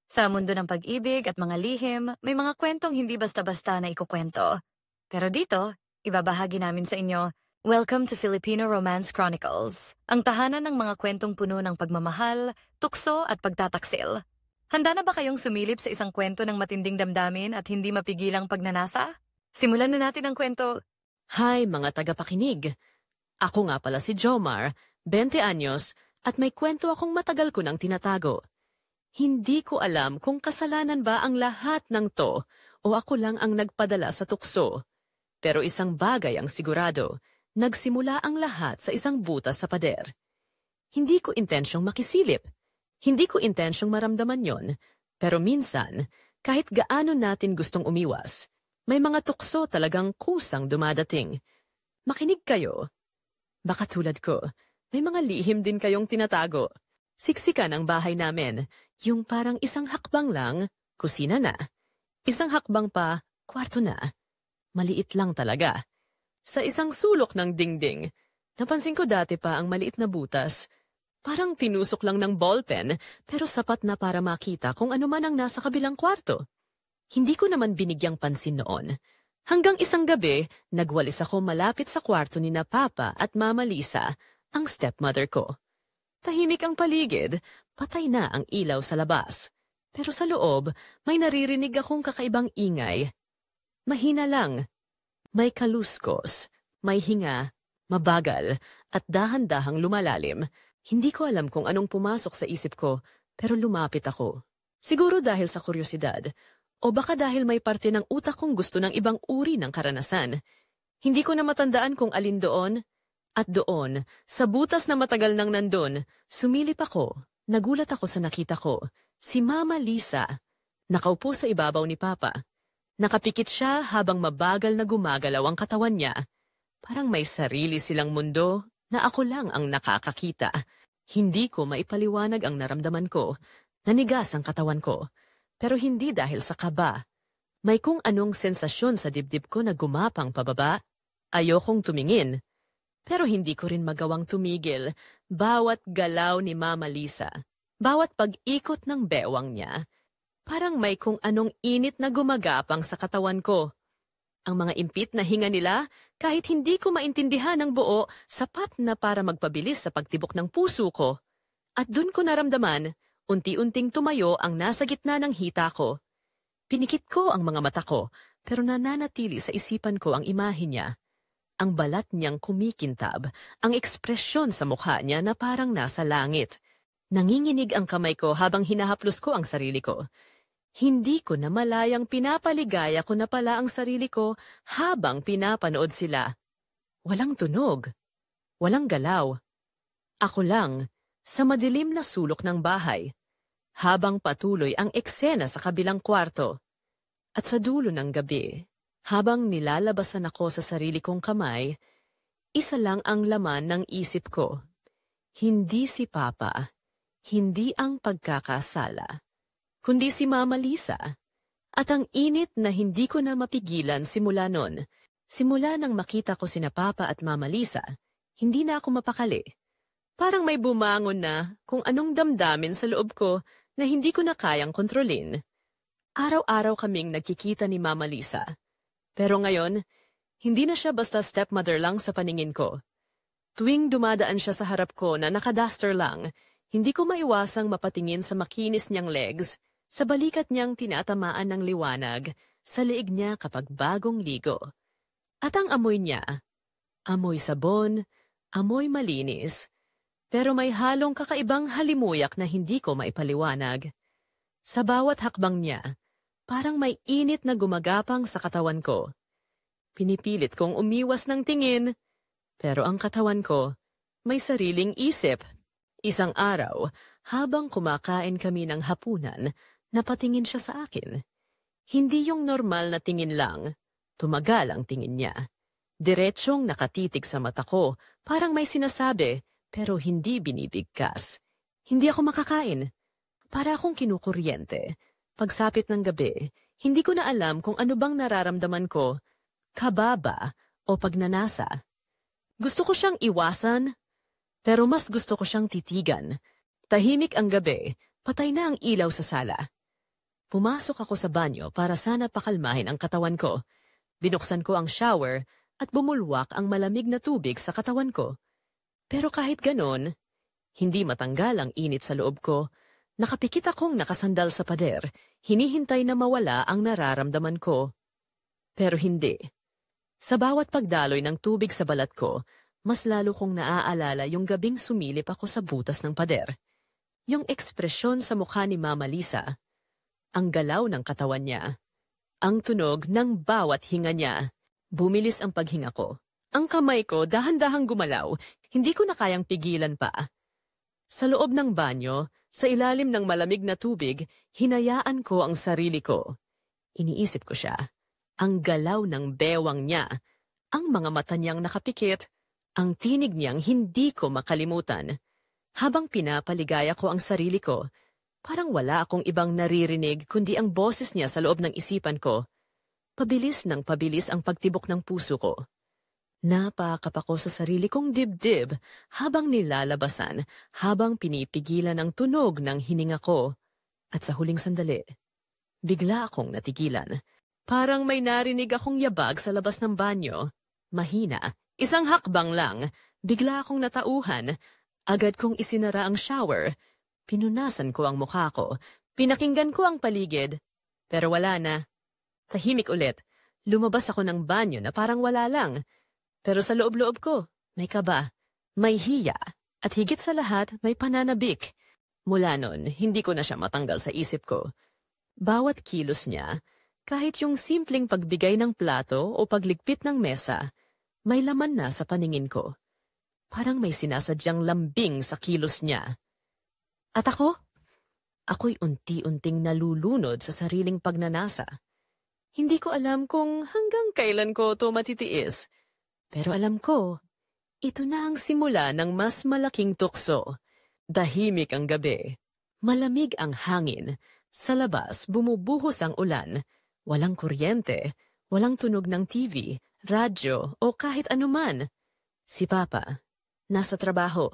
Sa mundo ng pag-ibig at mga lihim, may mga kwentong hindi basta-basta na ikukwento. Pero dito, ibabahagi namin sa inyo, Welcome to Filipino Romance Chronicles, ang tahanan ng mga kwentong puno ng pagmamahal, tukso at pagtataksil. Handa na ba kayong sumilip sa isang kwento ng matinding damdamin at hindi mapigilang pagnanasa? Simulan na natin ang kwento. Hi mga tagapakinig! Ako nga pala si Jomar, 20 anyos, at may kwento akong matagal ko nang tinatago. Hindi ko alam kung kasalanan ba ang lahat ng to o ako lang ang nagpadala sa tukso. Pero isang bagay ang sigurado, nagsimula ang lahat sa isang butas sa pader. Hindi ko intensyong makisilip. Hindi ko intensyong maramdaman yon. Pero minsan, kahit gaano natin gustong umiwas, may mga tukso talagang kusang dumadating. Makinig kayo. Baka tulad ko, may mga lihim din kayong tinatago. Siksikan ang bahay namin, yung parang isang hakbang lang, kusina na. Isang hakbang pa, kwarto na. Maliit lang talaga. Sa isang sulok ng dingding, napansin ko dati pa ang maliit na butas. Parang tinusok lang ng ballpen, pero sapat na para makita kung ano man ang nasa kabilang kwarto. Hindi ko naman binigyang pansin noon. Hanggang isang gabi, nagwalis ako malapit sa kwarto ni na Papa at Mama Lisa, ang stepmother ko. Tahimik ang paligid, patay na ang ilaw sa labas. Pero sa loob, may naririnig akong kakaibang ingay. Mahina lang. May kaluskos, may hinga, mabagal, at dahan-dahang lumalalim. Hindi ko alam kung anong pumasok sa isip ko, pero lumapit ako. Siguro dahil sa kuryosidad, o baka dahil may parte ng utak kong gusto ng ibang uri ng karanasan. Hindi ko na matandaan kung alin doon. At doon, sa butas na matagal nang nandun, sumilip ako. Nagulat ako sa nakita ko. Si Mama Lisa. Nakaupo sa ibabaw ni Papa. Nakapikit siya habang mabagal na gumagalaw ang katawan niya. Parang may sarili silang mundo na ako lang ang nakakakita. Hindi ko maipaliwanag ang naramdaman ko. Nanigas ang katawan ko. Pero hindi dahil sa kaba. May kung anong sensasyon sa dibdib ko na gumapang pababa. Ayokong tumingin. Pero hindi ko rin magawang tumigil, bawat galaw ni Mama Lisa, bawat pag-ikot ng bewang niya, parang may kung anong init na gumagapang sa katawan ko. Ang mga impit na hinga nila, kahit hindi ko maintindihan ng buo, sapat na para magpabilis sa pagtibok ng puso ko. At dun ko naramdaman, unti-unting tumayo ang nasa gitna ng hita ko. Pinikit ko ang mga mata ko, pero nananatili sa isipan ko ang imahe niya. Ang balat niyang kumikintab, ang ekspresyon sa mukha niya na parang nasa langit. Nanginginig ang kamay ko habang hinahaplos ko ang sarili ko. Hindi ko na malayang pinapaligaya ko na pala ang sarili ko habang pinapanood sila. Walang tunog. Walang galaw. Ako lang, sa madilim na sulok ng bahay. Habang patuloy ang eksena sa kabilang kwarto. At sa dulo ng gabi, habang nilalabasan ako sa sarili kong kamay, isa lang ang laman ng isip ko. Hindi si Papa, hindi ang pagkakasala, kundi si Mama Lisa. At ang init na hindi ko na mapigilan simula nun. Simula nang makita ko sina Papa at Mama Lisa, hindi na ako mapakali. Parang may bumangon na kung anong damdamin sa loob ko na hindi ko na kayang kontrolin. Araw-araw kaming nagkikita ni Mama Lisa. Pero ngayon, hindi na siya basta stepmother lang sa paningin ko. Tuwing dumadaan siya sa harap ko na nakaduster lang, hindi ko maiwasang mapatingin sa makinis niyang legs, sa balikat niyang tinatamaan ng liwanag, sa leeg niya kapag bagong ligo. At ang amoy niya, amoy sabon, amoy malinis, pero may halong kakaibang halimuyak na hindi ko maipaliwanag. Sa bawat hakbang niya, parang may init na gumagapang sa katawan ko. Pinipilit kong umiwas ng tingin, pero ang katawan ko may sariling isip. Isang araw, habang kumakain kami ng hapunan, napatingin siya sa akin. Hindi yung normal na tingin lang, tumagal ang tingin niya. Diretsyong nakatitig sa mata ko, parang may sinasabi, pero hindi binibigkas. Hindi ako makakain. Para akong kinukuryente. Pagsapit ng gabi, hindi ko na alam kung ano bang nararamdaman ko, kaba ba o pagnanasa. Gusto ko siyang iwasan, Pero mas gusto ko siyang titigan. Tahimik ang gabi, patay na ang ilaw sa sala. Pumasok ako sa banyo para sana pakalmahin ang katawan ko. Binuksan ko ang shower at bumulwak ang malamig na tubig sa katawan ko. Pero kahit ganon, hindi matanggal ang init sa loob ko. Nakapikit akong nakasandal sa pader, hinihintay na mawala ang nararamdaman ko. Pero hindi. Sa bawat pagdaloy ng tubig sa balat ko, mas lalo kong naaalala yung gabing sumilip ako sa butas ng pader. Yung ekspresyon sa mukha ni Mama Lisa, ang galaw ng katawan niya, ang tunog ng bawat hinga niya. Bumilis ang paghinga ko. Ang kamay ko dahan-dahang gumalaw, hindi ko na kayang pigilan pa. Sa loob ng banyo, sa ilalim ng malamig na tubig, hinayaan ko ang sarili ko. Iniisip ko siya. Ang galaw ng bewang niya, ang mga mata niyang nakapikit, ang tinig niyang hindi ko makalimutan. Habang pinapaligaya ko ang sarili ko, parang wala akong ibang naririnig kundi ang boses niya sa loob ng isipan ko. Pabilis ng pabilis ang pagtibok ng puso ko. Napakap ako sa sarili kong dibdib habang nilalabasan, habang pinipigilan ang tunog ng hininga ko. At sa huling sandali, bigla akong natigilan. Parang may narinig akong yabag sa labas ng banyo. Mahina, isang hakbang lang, bigla akong natauhan. Agad kong isinara ang shower. Pinunasan ko ang mukha ko. Pinakinggan ko ang paligid. Pero wala na. Tahimik ulit. Lumabas ako ng banyo na parang wala lang. Pero sa loob-loob ko, may kaba, may hiya, at higit sa lahat, may pananabik. Mula nun, hindi ko na siya matanggal sa isip ko. Bawat kilos niya, kahit yung simpleng pagbigay ng plato o pagligpit ng mesa, may laman na sa paningin ko. Parang may sinasadyang lambing sa kilos niya. At ako? Ako'y unti-unting nalulunod sa sariling pagnanasa. Hindi ko alam kung hanggang kailan ko ito matitiis. Pero alam ko, ito na ang simula ng mas malaking tukso. Tahimik ang gabi. Malamig ang hangin. Sa labas, bumubuhos ang ulan. Walang kuryente, walang tunog ng TV, radyo o kahit anuman. Si Papa, nasa trabaho.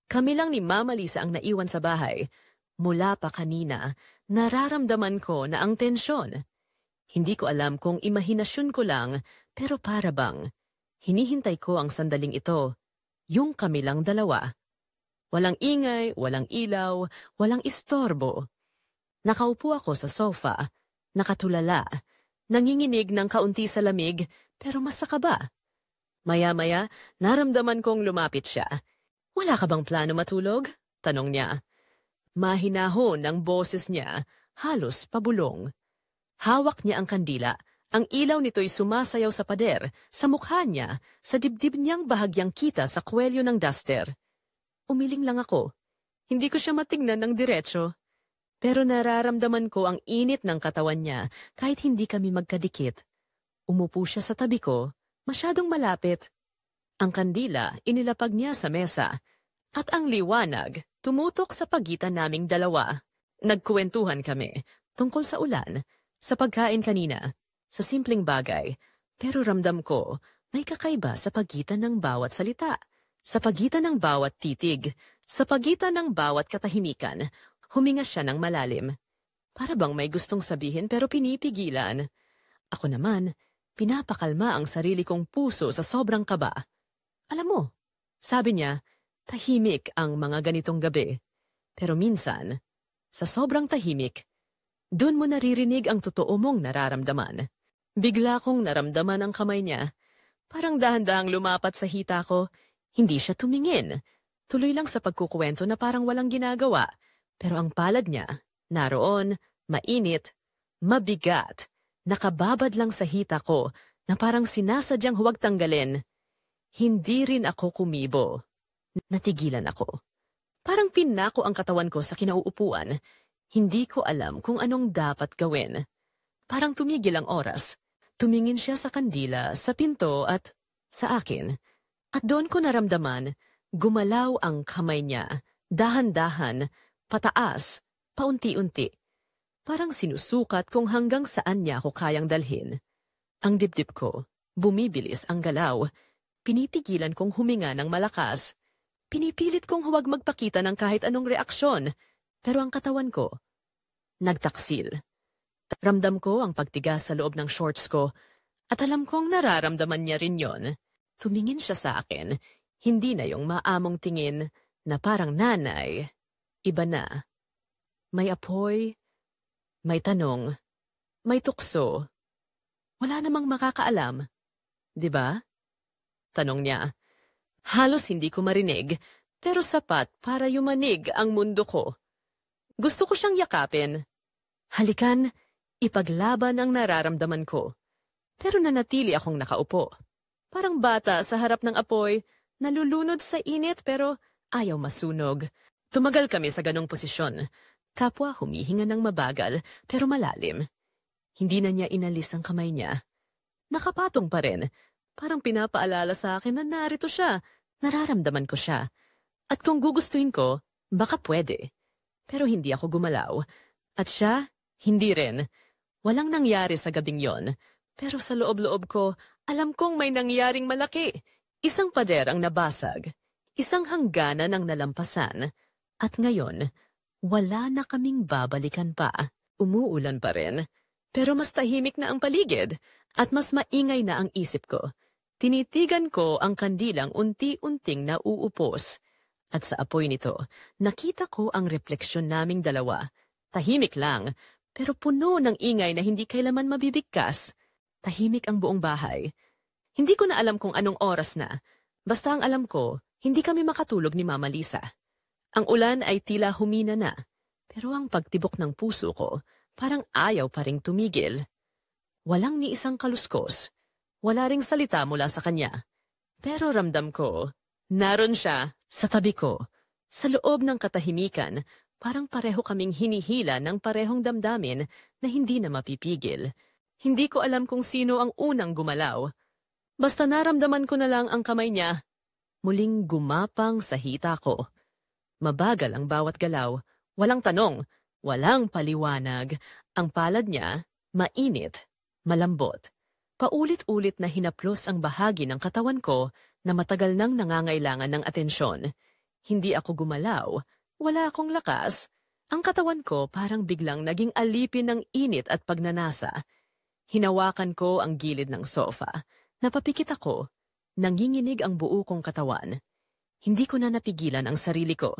Kami lang ni Mama Lisa ang naiwan sa bahay. Mula pa kanina, nararamdaman ko na ang tensyon. Hindi ko alam kung imahinasyon ko lang, pero para bang hinihintay ko ang sandaling ito, yung kami lang dalawa. Walang ingay, walang ilaw, walang istorbo. Nakaupo ako sa sofa, nakatulala, nanginginig ng kaunti sa lamig, pero mas sakaba. Maya-maya, naramdaman kong lumapit siya. Wala ka bang plano matulog? Tanong niya. Mahinahon ang boses niya, halos pabulong. Hawak niya ang kandila. Ang ilaw nito'y sumasayaw sa pader, sa mukha niya, sa dibdib niyang bahagyang kita sa kwelyo ng duster. Umiling lang ako. Hindi ko siya matignan ng diretso. Pero nararamdaman ko ang init ng katawan niya kahit hindi kami magkadikit. Umupo siya sa tabi ko, masyadong malapit. Ang kandila inilapag niya sa mesa, at ang liwanag tumutok sa pagitan naming dalawa. Nagkuwentuhan kami tungkol sa ulan, sa pagkain kanina, sa simpleng bagay, pero ramdam ko may kakaiba sa pagitan ng bawat salita, sa pagitan ng bawat titig, sa pagitan ng bawat katahimikan. Huminga siya ng malalim. Para bang may gustong sabihin pero pinipigilan. Ako naman, pinapakalma ang sarili kong puso sa sobrang kaba. Alam mo, sabi niya, tahimik ang mga ganitong gabi. Pero minsan, sa sobrang tahimik, dun mo naririnig ang totoo mong nararamdaman. Bigla kong naramdaman ang kamay niya. Parang dahan-dahang lumapat sa hita ko. Hindi siya tumingin. Tuloy lang sa pagkukuwento na parang walang ginagawa. Pero ang palad niya, naroon, mainit, mabigat. Nakababad lang sa hita ko na parang sinasadyang huwag tanggalin. Hindi rin ako kumibo. Natigilan ako. Parang pinako ang katawan ko sa kinauupuan. Hindi ko alam kung anong dapat gawin. Parang tumigil ang oras. Tumingin siya sa kandila, sa pinto at sa akin. At doon ko naramdaman, gumalaw ang kamay niya, dahan-dahan, pataas, paunti-unti. Parang sinusukat kung hanggang saan niya ako kayang dalhin. Ang dibdib ko, bumibilis ang galaw. Pinipigilan kong huminga ng malakas. Pinipilit kong huwag magpakita ng kahit anong reaksyon. Pero ang katawan ko, nagtaksil. Ramdam ko ang pagtigas sa loob ng shorts ko at alam kong nararamdaman niya rin yon. Tumingin siya sa akin, hindi na yung maamong tingin na parang nanay. Iba na. May apoy, may tanong, may tukso. Wala namang makakaalam. 'Di ba? Tanong niya. Halos hindi ko marinig, pero sapat para yumanig ang mundo ko. Gusto ko siyang yakapin. Halikan, ipaglaban ang nararamdaman ko. Pero nanatili akong nakaupo. Parang bata sa harap ng apoy, nalulunod sa init pero ayaw masunog. Tumagal kami sa ganong posisyon. Kapwa humihinga ng mabagal pero malalim. Hindi na niya inalis ang kamay niya. Nakapatong pa rin. Parang pinapaalala sa akin na narito siya. Nararamdaman ko siya. At kung gugustuhin ko, baka pwede. Pero hindi ako gumalaw. At siya, hindi rin. Walang nangyari sa gabing yon. Pero sa loob-loob ko, alam kong may nangyaring malaki. Isang pader ang nabasag. Isang hangganan ang nalampasan. At ngayon, wala na kaming babalikan pa. Umuulan pa rin. Pero mas tahimik na ang paligid at mas maingay na ang isip ko. Tinitigan ko ang kandilang unti-unting nauupos. At sa apoy nito, nakita ko ang refleksyon naming dalawa. Tahimik lang, pero puno ng ingay na hindi kailaman mabibigkas. Tahimik ang buong bahay. Hindi ko na alam kung anong oras na. Basta ang alam ko, hindi kami makatulog ni Mama Lisa. Ang ulan ay tila humina na, pero ang pagtibok ng puso ko parang ayaw pa ring tumigil. Walang ni isang kaluskos. Wala ring salita mula sa kanya. Pero ramdam ko, naroon siya sa tabi ko. Sa loob ng katahimikan, parang pareho kaming hinihila ng parehong damdamin na hindi na mapipigil. Hindi ko alam kung sino ang unang gumalaw. Basta naramdaman ko na lang ang kamay niya. Muling gumapang sa hita ko. Mabagal ang bawat galaw. Walang tanong, walang paliwanag. Ang palad niya, mainit, malambot. Paulit-ulit na hinaplos ang bahagi ng katawan ko na matagal nang nangangailangan ng atensyon. Hindi ako gumalaw. Wala akong lakas. Ang katawan ko parang biglang naging alipin ng init at pagnanasa. Hinawakan ko ang gilid ng sofa. Napapikit ako. Nanginginig ang buo kong katawan. Hindi ko na napigilan ang sarili ko.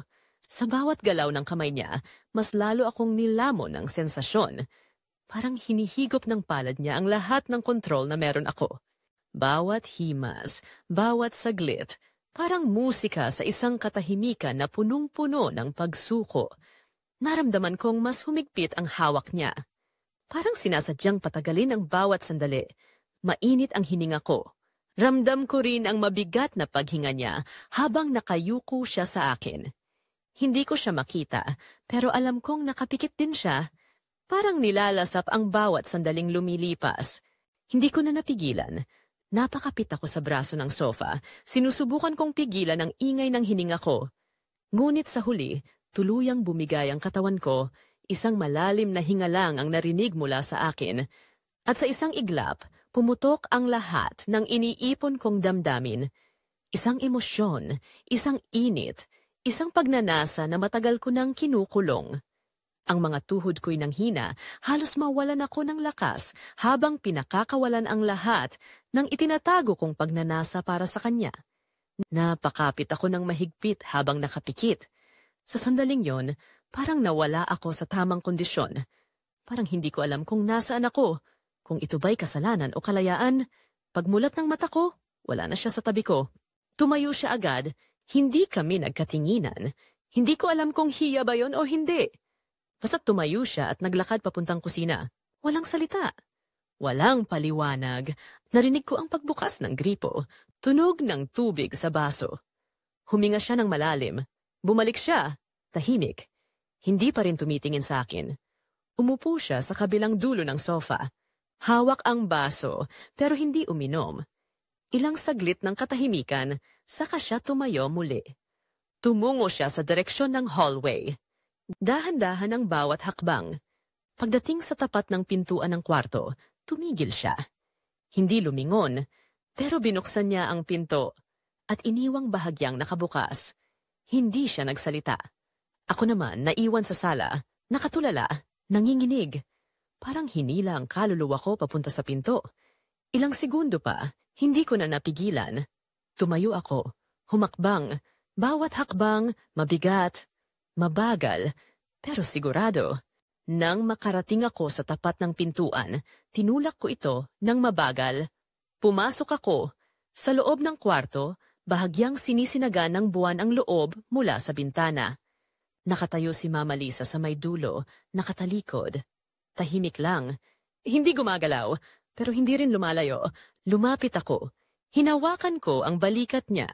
Sa bawat galaw ng kamay niya, mas lalo akong nilamon ng sensasyon. Parang hinihigop ng palad niya ang lahat ng kontrol na meron ako. Bawat himas, bawat saglit, parang musika sa isang katahimikan na punong-puno ng pagsuko. Naramdaman kong mas humigpit ang hawak niya. Parang sinasadyang patagalin ang bawat sandali. Mainit ang hininga ko. Ramdam ko rin ang mabigat na paghinga niya habang nakayuko siya sa akin. Hindi ko siya makita, pero alam kong nakapikit din siya. Parang nilalasap ang bawat sandaling lumilipas. Hindi ko na napigilan. Napakapit ako sa braso ng sofa. Sinusubukan kong pigilan ang ingay ng hininga ko. Ngunit sa huli, tuluyang bumigay ang katawan ko. Isang malalim na hinga lang ang narinig mula sa akin. At sa isang iglap, pumutok ang lahat ng iniipon kong damdamin. Isang emosyon, isang init, isang pagnanasa na matagal ko nang kinukulong. Ang mga tuhod ko'y nanghina, halos mawalan ako ng lakas habang pinakakawalan ang lahat ng itinatago kong pagnanasa para sa kanya. Napakapit ako ng mahigpit habang nakapikit. Sa sandaling yon, parang nawala ako sa tamang kondisyon. Parang hindi ko alam kung nasaan ako, kung ito ba'y kasalanan o kalayaan. Pagmulat ng mata ko, wala na siya sa tabi ko. Tumayo siya agad, hindi kami nagkatinginan. Hindi ko alam kung hiya ba yon o hindi. Basta't tumayo siya at naglakad papuntang kusina. Walang salita. Walang paliwanag. Narinig ko ang pagbukas ng gripo. Tunog ng tubig sa baso. Huminga siya ng malalim. Bumalik siya. Tahimik. Hindi pa rin tumitingin sa akin. Umupo siya sa kabilang dulo ng sofa. Hawak ang baso, pero hindi uminom. Ilang saglit ng katahimikan, saka siya tumayo muli. Tumungo siya sa direksyon ng hallway. Dahan-dahan ang bawat hakbang. Pagdating sa tapat ng pintuan ng kwarto, tumigil siya. Hindi lumingon, pero binuksan niya ang pinto at iniwang bahagyang nakabukas. Hindi siya nagsalita. Ako naman naiwan sa sala, nakatulala, nanginginig. Parang hinila ang kaluluwa ko papunta sa pinto. Ilang segundo pa, hindi ko na napigilan. Tumayo ako, humakbang, bawat hakbang, mabigat, mabagal, pero sigurado. Nang makarating ako sa tapat ng pintuan, tinulak ko ito ng mabagal. Pumasok ako. Sa loob ng kwarto, bahagyang sinisinaga ng buwan ang loob mula sa bintana. Nakatayo si Mama Lisa sa may dulo, nakatalikod. Tahimik lang. Hindi gumagalaw, pero hindi rin lumalayo. Lumapit ako. Hinawakan ko ang balikat niya.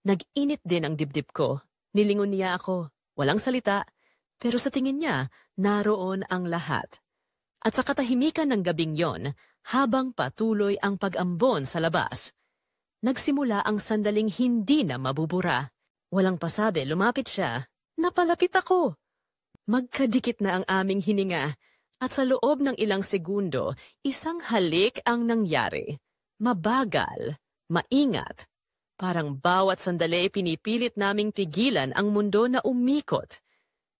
Nag-init din ang dibdib ko. Nilingon niya ako. Walang salita. Pero sa tingin niya, naroon ang lahat. At sa katahimikan ng gabing yon, habang patuloy ang pag-ambon sa labas, nagsimula ang sandaling hindi na mabubura. Walang pasabi, lumapit siya. Napalapit ako. Magkadikit na ang aming hininga. At sa loob ng ilang segundo, isang halik ang nangyari. Mabagal, maingat. Parang bawat sandali pinipilit naming pigilan ang mundo na umikot.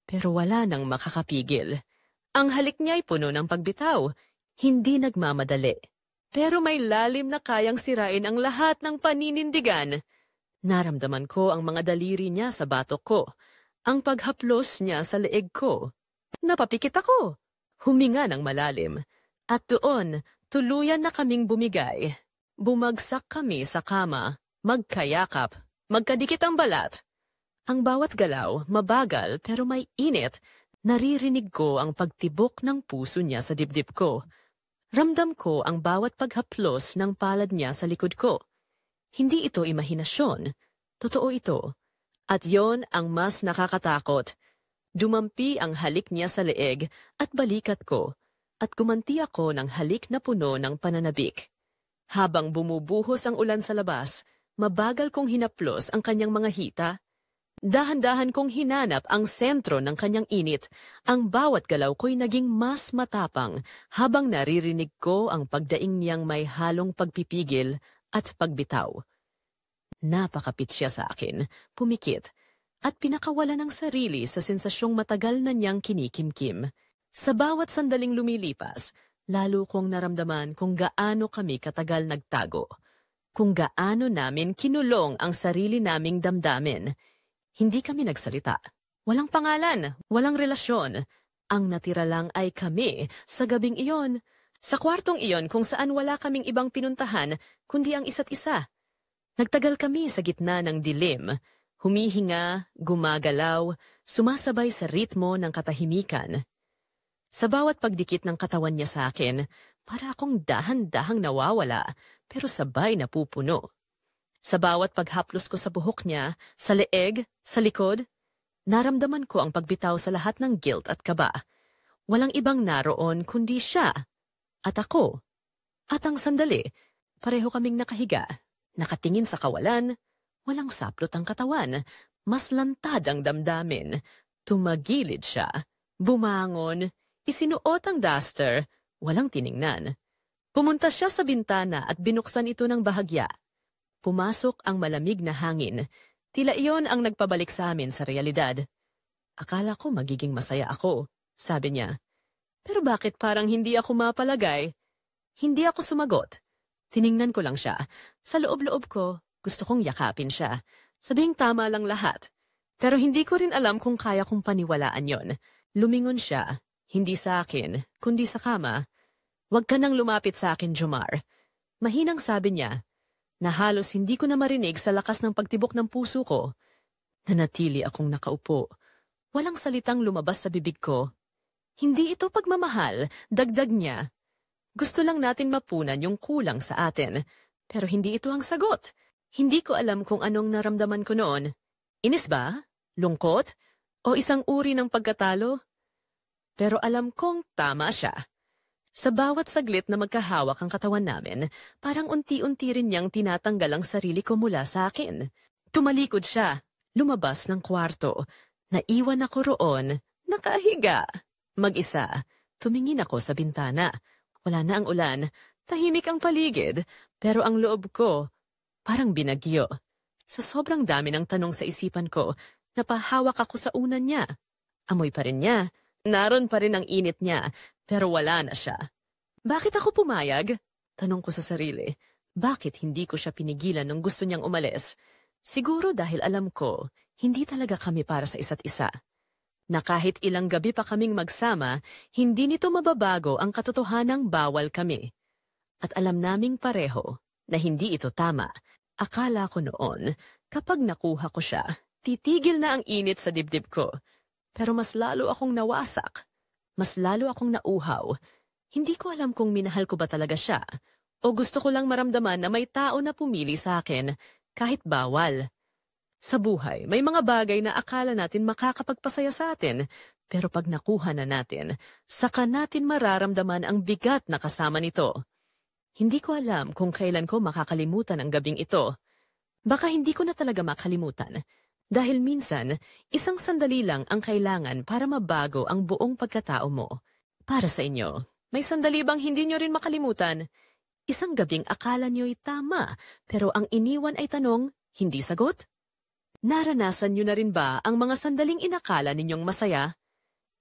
Pero wala nang makakapigil. Ang halik niya'y puno ng pagbitaw. Hindi nagmamadali. Pero may lalim na kayang sirain ang lahat ng paninindigan. Naramdaman ko ang mga daliri niya sa batok ko. Ang paghaplos niya sa leeg ko. Napapikit ako. Huminga ng malalim. At doon, tuluyan na kaming bumigay. Bumagsak kami sa kama, magkayakap, magkadikit ang balat. Ang bawat galaw, mabagal pero may init, naririnig ko ang pagtibok ng puso niya sa dibdib ko. Ramdam ko ang bawat paghaplos ng palad niya sa likod ko. Hindi ito imahinasyon. Totoo ito. At yon ang mas nakakatakot. Dumampi ang halik niya sa leeg at balikat ko, at gumanti ako ng halik na puno ng pananabik. Habang bumubuhos ang ulan sa labas, mabagal kong hinaplos ang kanyang mga hita. Dahan-dahan kong hinanap ang sentro ng kanyang init. Ang bawat galaw ko'y naging mas matapang habang naririnig ko ang pagdaing niyang may halong pagpipigil at pagbitaw. Napakapit siya sa akin, pumikit, at pinakawala ng sarili sa sensasyong matagal na niyang kinikimkim. Sa bawat sandaling lumilipas, lalo kong naramdaman kung gaano kami katagal nagtago. Kung gaano namin kinulong ang sarili naming damdamin. Hindi kami nagsalita. Walang pangalan, walang relasyon. Ang natira lang ay kami sa gabing iyon. Sa kwartong iyon kung saan wala kaming ibang pinuntahan kundi ang isa't isa. Nagtagal kami sa gitna ng dilim. Humihinga, gumagalaw, sumasabay sa ritmo ng katahimikan. Sa bawat pagdikit ng katawan niya sa akin, para akong dahan-dahang nawawala, pero sabay napupuno. Sa bawat paghaplos ko sa buhok niya, sa leeg, sa likod, naramdaman ko ang pagbitaw sa lahat ng guilt at kaba. Walang ibang naroon kundi siya. At ako. At ang sandali, pareho kaming nakahiga, nakatingin sa kawalan. Walang saplot ang katawan, mas lantad ang damdamin. Tumagilid siya, bumangon, isinuot ang duster, walang tiningnan. Pumunta siya sa bintana at binuksan ito ng bahagya. Pumasok ang malamig na hangin. Tila iyon ang nagpabalik sa amin sa realidad. Akala ko magiging masaya ako, sabi niya. Pero bakit parang hindi ako mapalagay? Hindi ako sumagot. Tiningnan ko lang siya. Sa loob-loob ko, gusto kong yakapin siya. Sabihing tama lang lahat. Pero hindi ko rin alam kung kaya kong paniwalaan yon. Lumingon siya, hindi sa akin, kundi sa kama. Huwag ka nang lumapit sa akin, Jomar. Mahinang sabi niya, na halos hindi ko na marinig sa lakas ng pagtibok ng puso ko. Nanatili akong nakaupo. Walang salitang lumabas sa bibig ko. Hindi ito pagmamahal, dagdag niya. Gusto lang natin mapunan yung kulang sa atin. Pero hindi ito ang sagot. Hindi ko alam kung anong naramdaman ko noon. Inis ba? Lungkot? O isang uri ng pagkatalo? Pero alam kong tama siya. Sa bawat saglit na magkahawak ang katawan namin, parang unti-unti rin niyang tinatanggal ang sarili ko mula sa akin. Tumalikod siya, lumabas ng kwarto. Naiwan ako roon, nakahiga. Mag-isa, tumingin ako sa bintana. Wala na ang ulan, tahimik ang paligid, pero ang loob ko, parang binagyo. Sa sobrang dami ng tanong sa isipan ko, napahawak ako sa unan niya. Amoy pa rin niya. Naroon pa rin ang init niya, Pero wala na siya. Bakit ako pumayag? Tanong ko sa sarili. Bakit hindi ko siya pinigilan nung gusto niyang umalis? Siguro dahil alam ko, hindi talaga kami para sa isa't isa. Na kahit ilang gabi pa kaming magsama, hindi nito mababago ang katotohanang bawal kami. At alam naming pareho na hindi ito tama. Akala ko noon, kapag nakuha ko siya, titigil na ang init sa dibdib ko. Pero mas lalo akong nawasak. Mas lalo akong nauhaw. Hindi ko alam kung minahal ko ba talaga siya o gusto ko lang maramdaman na may tao na pumili sa akin kahit bawal. Sa buhay, may mga bagay na akala natin makakapagpasaya sa atin, pero pag nakuha na natin, saka natin mararamdaman ang bigat na kasama nito. Hindi ko alam kung kailan ko makakalimutan ang gabing ito. Baka hindi ko na talaga makalimutan. Dahil minsan, isang sandali lang ang kailangan para mabago ang buong pagkatao mo. Para sa inyo, may sandali bang hindi nyo rin makalimutan? Isang gabing akala nyo'y tama, pero ang iniwan ay tanong, hindi sagot? Naranasan nyo na rin ba ang mga sandaling inakala ninyong masaya?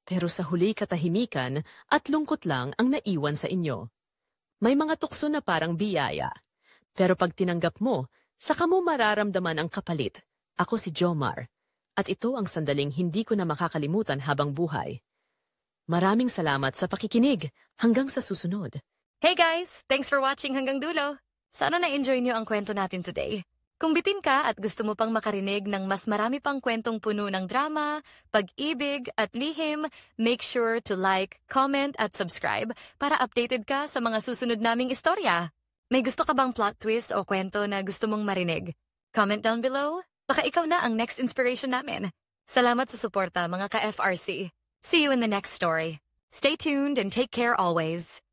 Pero sa huli katahimikan at lungkot lang ang naiwan sa inyo. May mga tukso na parang biyaya. Pero pag tinanggap mo, saka mo mararamdaman ang kapalit. Ako si Jomar, at ito ang sandaling hindi ko na makakalimutan habang buhay. Maraming salamat sa pakikinig. Hanggang sa susunod. Hey guys! Thanks for watching hanggang dulo. Sana na-enjoy niyo ang kwento natin today. Kung bitin ka at gusto mo pang makarinig ng mas marami pang kwentong puno ng drama, pag-ibig at lihim, make sure to like, comment at subscribe para updated ka sa mga susunod naming istorya. May gusto ka bang plot twist o kwento na gusto mong marinig? Comment down below. Baka ikaw na ang next inspiration namin. Salamat sa suporta mga ka-FRC. See you in the next story. Stay tuned and take care always.